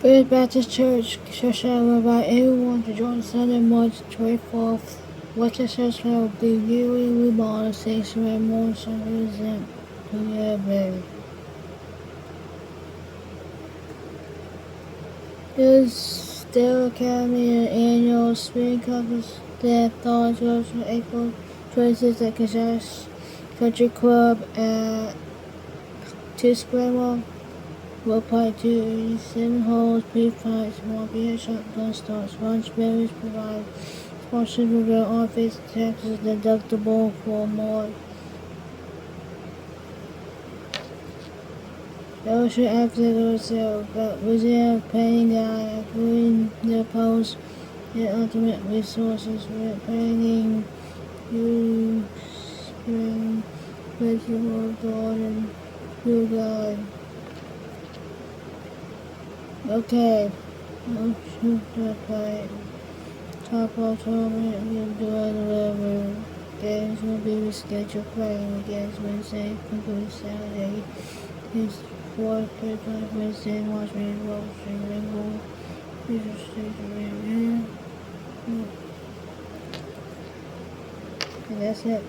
EAS Baptist Church Coushatta invite everyone to join Sunday, March 24th. Baptist Church will be newly remodeled sanctuary more services in EAS May. Is Dale Academy annual spring conference that thought on April 26th at Castor Country Club at 2 Square Mall. Will play 287 holes, beef fights, 1 p.m. shotgun starts, lunch berries provided. Sponsored will go on face taxes deductible for more. Fellowship after sale, but museum painting guide, including the post and ultimate resources for painting, new spring, vegetable garden, new guide. Okay, I'll shoot the fight. Top off tournament will do whatever. Games will be rescheduled. Playing against Wednesday, conclude Saturday. His fourth third Wednesday, March Ringgold and Ringgold. Future stage of And that's it.